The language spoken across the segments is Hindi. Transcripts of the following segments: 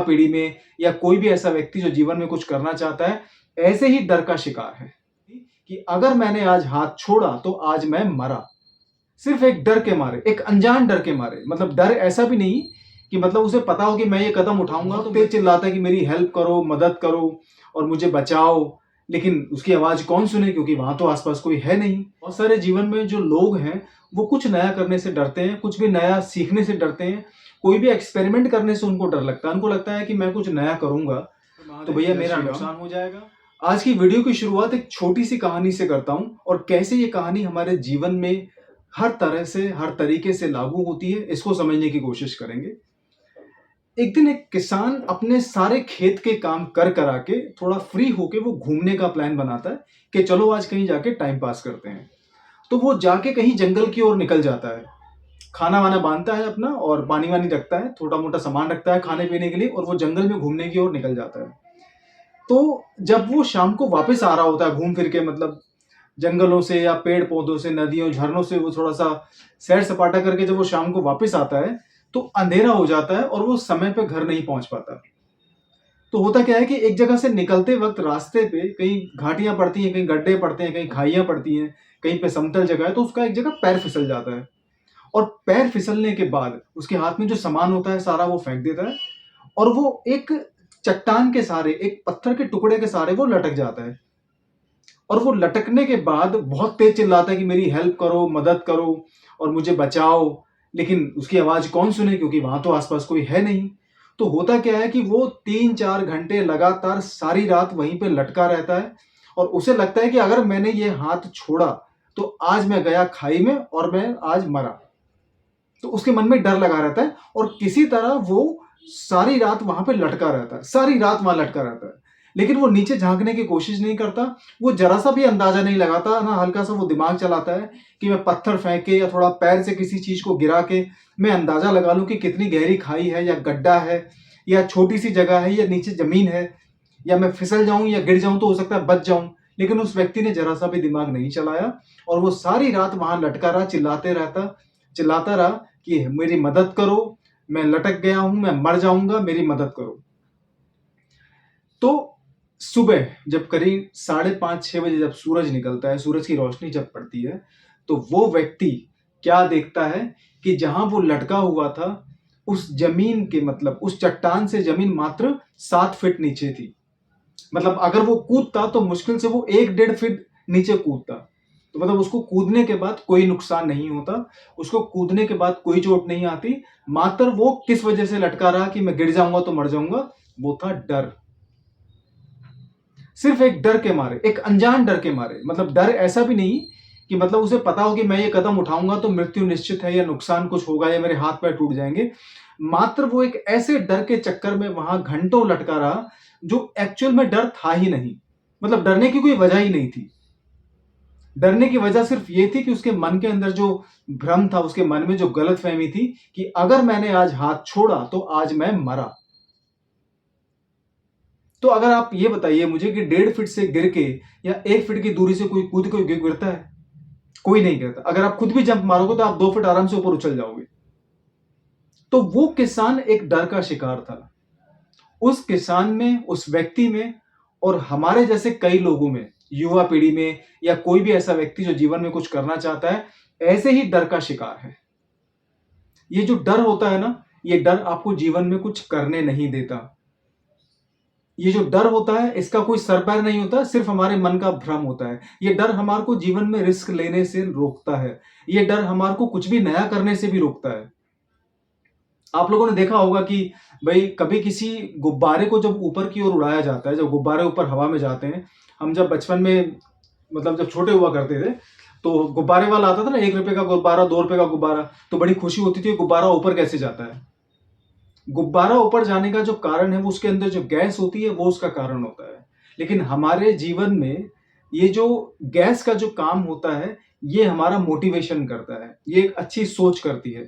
पीढ़ी में या कोई भी ऐसा व्यक्ति जो जीवन में कुछ करना चाहता है, ऐसे ही डर का शिकार है कि अगर मैंने आज हाथ छोड़ा तो आज मैं मरा। सिर्फ एक डर के मारे, एक अनजान डर के मारे। मतलब डर ऐसा भी नहीं कि मतलब उसे पता हो कि मैं ये कदम उठाऊंगा तो तेज चिल्लाता है कि मेरी हेल्प करो, मदद करो और मुझे बचाओ। लेकिन उसकी आवाज कौन सुने, क्योंकि वहां तो आसपास कोई है नहीं। बहुत सारे जीवन में जो लोग हैं वो कुछ नया करने से डरते हैं, कुछ भी नया सीखने से डरते हैं, कोई भी एक्सपेरिमेंट करने से उनको डर लगता है। उनको लगता है कि मैं कुछ नया करूंगा तो भैया मेरा नुकसान हो जाएगा। आज की वीडियो की शुरुआत एक छोटी सी कहानी से करता हूं और कैसे ये कहानी हमारे जीवन में हर तरह से, हर तरीके से लागू होती है, इसको समझने की कोशिश करेंगे। एक दिन एक किसान अपने सारे खेत के काम कर करा के थोड़ा फ्री होके वो घूमने का प्लान बनाता है कि चलो आज कहीं जाके टाइम पास करते हैं। तो वो जाके कहीं जंगल की ओर निकल जाता है। खाना वाना बांधता है अपना और पानी वानी रखता है, छोटा मोटा सामान रखता है खाने पीने के लिए, और वो जंगल में घूमने की ओर निकल जाता है। तो जब वो शाम को वापस आ रहा होता है घूम फिर के, मतलब जंगलों से या पेड़ पौधों से, नदियों झरनों से वो थोड़ा सा सैर सपाटा करके जब वो शाम को वापस आता है तो अंधेरा हो जाता है और वो समय पे घर नहीं पहुंच पाता। तो होता क्या है कि एक जगह से निकलते वक्त रास्ते पे कहीं घाटियां पड़ती हैं, कहीं गड्ढे पड़ते हैं, कहीं खाइयां पड़ती हैं, कहीं पे समतल जगह है, तो उसका एक जगह पैर फिसल जाता है। और पैर फिसलने के बाद उसके हाथ में जो सामान होता है सारा वो फेंक देता है और वो एक चट्टान के सहारे, एक पत्थर के टुकड़े के सहारे वो लटक जाता है। और वो लटकने के बाद बहुत तेज चिल्लाता है कि मेरी हेल्प करो, मदद करो और मुझे बचाओ। लेकिन उसकी आवाज कौन सुने, क्योंकि वहां तो आसपास कोई है नहीं। तो होता क्या है कि वो 3-4 घंटे लगातार सारी रात वहीं पे लटका रहता है और उसे लगता है कि अगर मैंने ये हाथ छोड़ा तो आज मैं गया खाई में और मैं आज मरा। तो उसके मन में डर लगा रहता है और किसी तरह वो सारी रात वहां पे लटका रहता है, सारी रात वहां लटका रहता है। लेकिन वो नीचे झांकने की कोशिश नहीं करता, वो जरा सा भी अंदाजा नहीं लगाता ना, हल्का सा वो दिमाग चलाता है कि मैं पत्थर फेंक के या थोड़ा पैर से किसी चीज को गिरा के मैं अंदाजा लगा लूं कि कितनी गहरी खाई है या गड्ढा है या छोटी सी जगह है या नीचे जमीन है, या मैं फिसल जाऊं या गिर जाऊं तो हो सकता है बच जाऊं। लेकिन उस व्यक्ति ने जरा सा भी दिमाग नहीं चलाया और वो सारी रात वहां लटका रहा, चिल्लाता रहा कि मेरी मदद करो, मैं लटक गया हूं, मैं मर जाऊंगा, मेरी मदद करो। तो सुबह जब करीब 5:30-6 बजे जब सूरज निकलता है, सूरज की रोशनी जब पड़ती है, तो वो व्यक्ति क्या देखता है कि जहां वो लटका हुआ था उस जमीन के, मतलब उस चट्टान से जमीन मात्र 7 फीट नीचे थी। मतलब अगर वो कूदता तो मुश्किल से वो 1-1.5 फीट नीचे कूदता। तो मतलब उसको कूदने के बाद कोई नुकसान नहीं होता, उसको कूदने के बाद कोई चोट नहीं आती। मात्र वो किस वजह से लटका रहा कि मैं गिर जाऊंगा तो मर जाऊंगा, वो था डर। सिर्फ एक डर के मारे, एक अनजान डर के मारे। मतलब डर ऐसा भी नहीं कि मतलब उसे पता हो कि मैं ये कदम उठाऊंगा तो मृत्यु निश्चित है या नुकसान कुछ होगा या मेरे हाथ पैर टूट जाएंगे। मात्र वो एक ऐसे डर के चक्कर में वहां घंटों लटका रहा जो एक्चुअल में डर था ही नहीं। मतलब डरने की कोई वजह ही नहीं थी। डरने की वजह सिर्फ ये थी कि उसके मन के अंदर जो भ्रम था, उसके मन में जो गलतफहमी थी कि अगर मैंने आज हाथ छोड़ा तो आज मैं मरा। तो अगर आप ये बताइए मुझे कि 1.5 फीट से गिर के या 1 फीट की दूरी से कोई कूद के गिरता है? कोई नहीं गिरता। अगर आप खुद भी जंप मारोगे तो आप 2 फीट आराम से ऊपर उछल जाओगे। तो वो किसान एक डर का शिकार था। उस किसान में, उस व्यक्ति में और हमारे जैसे कई लोगों में, युवा पीढ़ी में या कोई भी ऐसा व्यक्ति जो जीवन में कुछ करना चाहता है, ऐसे ही डर का शिकार है। ये जो डर होता है ना, ये डर आपको जीवन में कुछ करने नहीं देता। ये जो डर होता है इसका कोई सर पैर नहीं होता, सिर्फ हमारे मन का भ्रम होता है। ये डर हमारे को जीवन में रिस्क लेने से रोकता है। ये डर हमारे को कुछ भी नया करने से भी रोकता है। आप लोगों ने देखा होगा कि भाई कभी किसी गुब्बारे को जब ऊपर की ओर उड़ाया जाता है, जब गुब्बारे ऊपर हवा में जाते हैं, हम जब बचपन में, मतलब जब छोटे हुआ करते थे, तो गुब्बारे वाला आता था ना, 1 रुपए का गुब्बारा, 2 रुपए का गुब्बारा, तो बड़ी खुशी होती थी गुब्बारा ऊपर कैसे जाता है। गुब्बारा ऊपर जाने का जो कारण है वो उसके अंदर जो गैस होती है वो उसका कारण होता है। लेकिन हमारे जीवन में ये जो गैस का जो काम होता है ये हमारा मोटिवेशन करता है, ये एक अच्छी सोच करती है।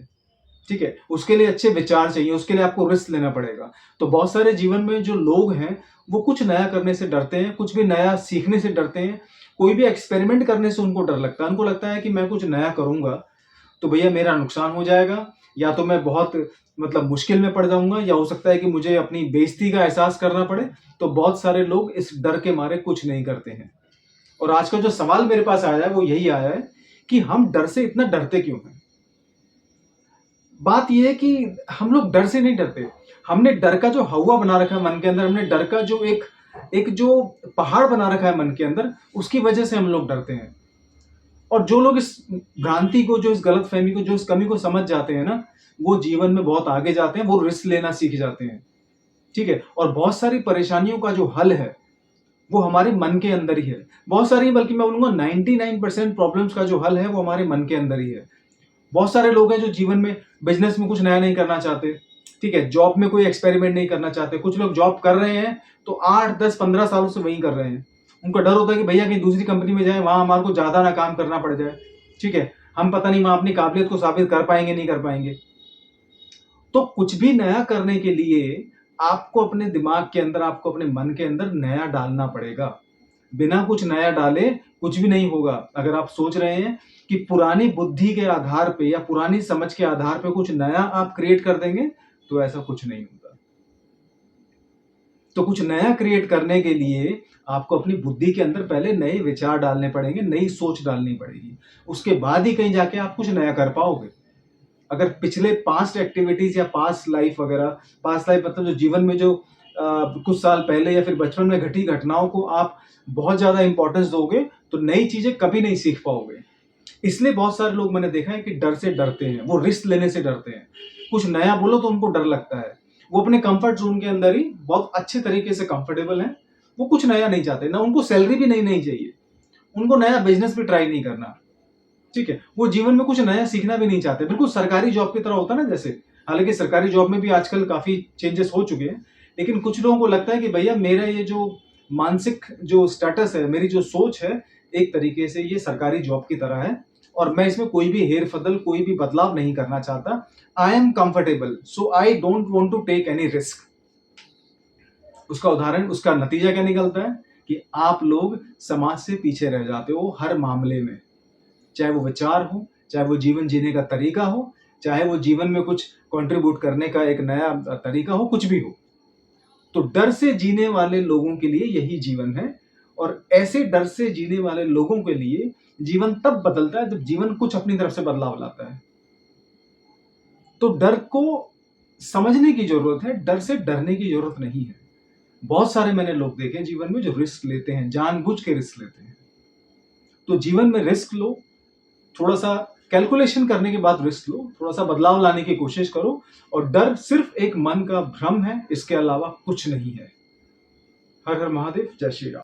ठीक है, उसके लिए अच्छे विचार चाहिए, उसके लिए आपको रिस्क लेना पड़ेगा। तो बहुत सारे जीवन में जो लोग हैं वो कुछ नया करने से डरते हैं, कुछ भी नया सीखने से डरते हैं, कोई भी एक्सपेरिमेंट करने से उनको डर लगता है। उनको लगता है कि मैं कुछ नया करूंगा तो भैया मेरा नुकसान हो जाएगा, या तो मैं बहुत मतलब मुश्किल में पड़ जाऊंगा या हो सकता है कि मुझे अपनी बेइज्जती का एहसास करना पड़े, तो बहुत सारे लोग इस डर के मारे कुछ नहीं करते हैं। और आज का जो सवाल मेरे पास आया है वो यही आया है कि हम डर से इतना डरते क्यों हैं। बात यह है कि हम लोग डर से नहीं डरते, हमने डर का जो हवा बना रखा है मन के अंदर, हमने डर का जो एक एक जो पहाड़ बना रखा है मन के अंदर, उसकी वजह से हम लोग डरते हैं। और जो लोग इस भ्रांति को, जो इस गलतफहमी को, जो इस कमी को समझ जाते हैं ना, वो जीवन में बहुत आगे जाते हैं, वो रिस्क लेना सीख जाते हैं। ठीक है। और बहुत सारी परेशानियों का जो हल है वो हमारे मन के अंदर ही है। बहुत सारी, बल्कि मैं बोलूंगा 99% प्रॉब्लम्स का जो हल है वो हमारे मन के अंदर ही है। बहुत सारे लोग हैं जो जीवन में, बिजनेस में कुछ नया नहीं करना चाहते। ठीक है। जॉब में कोई एक्सपेरिमेंट नहीं करना चाहते। कुछ लोग जॉब कर रहे हैं तो 8 10 15 सालों से वही कर रहे हैं। उनका डर होता है कि भैया कहीं दूसरी कंपनी में जाए, वहां हमारे को ज्यादा ना काम करना पड़ जाए। ठीक है। हम पता नहीं वहां अपनी काबिलियत को साबित कर पाएंगे नहीं कर पाएंगे। तो कुछ भी नया करने के लिए आपको अपने दिमाग के अंदर, आपको अपने मन के अंदर नया डालना पड़ेगा। बिना कुछ नया डाले कुछ भी नहीं होगा। अगर आप सोच रहे हैं कि पुरानी बुद्धि के आधार पे या पुरानी समझ के आधार पे कुछ नया आप क्रिएट कर देंगे, तो ऐसा कुछ नहीं होगा। तो कुछ नया क्रिएट करने के लिए आपको अपनी बुद्धि के अंदर पहले नए विचार डालने पड़ेंगे, नई सोच डालनी पड़ेगी। उसके बाद ही कहीं जाके आप कुछ नया कर पाओगे। अगर पिछले पास्ट एक्टिविटीज या पास्ट लाइफ वगैरह, पास्ट लाइफ मतलब जो जीवन में जो कुछ साल पहले या फिर बचपन में घटी घटनाओं को आप बहुत ज्यादा इंपॉर्टेंस दोगे, तो नई चीजें कभी नहीं सीख पाओगे। इसलिए बहुत सारे लोग मैंने देखा है कि डर से डरते हैं, वो रिस्क लेने से डरते हैं। कुछ नया बोलो तो उनको डर लगता है। वो अपने कंफर्ट जोन के अंदर ही बहुत अच्छे तरीके से कंफर्टेबल हैं। वो कुछ नया नहीं चाहते, ना उनको सैलरी भी नहीं चाहिए, उनको नया बिजनेस भी ट्राई नहीं करना। ठीक है। वो जीवन में कुछ नया सीखना भी नहीं चाहते, बिल्कुल सरकारी जॉब की तरह होता है ना जैसे। हालांकि सरकारी जॉब में भी आजकल काफी चेंजेस हो चुके हैं, लेकिन कुछ लोगों को लगता है कि भैया मेरा ये जो मानसिक जो स्टेटस है, मेरी जो सोच है, एक तरीके से ये सरकारी जॉब की तरह है और मैं इसमें कोई भी हेर फदल, कोई भी बदलाव नहीं करना चाहता। I am comfortable, so I don't want to take any risk. उसका उदाहरण, उसका नतीजा क्या निकलता है कि आप लोग समाज से पीछे रह जाते हो हर मामले में। चाहे वो विचार हो, चाहे वो जीवन जीने का तरीका हो, चाहे वो जीवन में कुछ कंट्रीब्यूट करने का एक नया तरीका हो, कुछ भी हो। तो डर से जीने वाले लोगों के लिए यही जीवन है। और ऐसे डर से जीने वाले लोगों के लिए जीवन तब बदलता है जब जीवन कुछ अपनी तरफ से बदलाव लाता है। तो डर को समझने की जरूरत है, डर से डरने की जरूरत नहीं है। बहुत सारे मैंने लोग देखे जीवन में जो रिस्क लेते हैं, जानबूझ के रिस्क लेते हैं। तो जीवन में रिस्क लो, थोड़ा सा कैलकुलेशन करने के बाद रिस्क लो, थोड़ा सा बदलाव लाने की कोशिश करो। और डर सिर्फ एक मन का भ्रम है, इसके अलावा कुछ नहीं है। हर हर महादेव, जय श्री राम।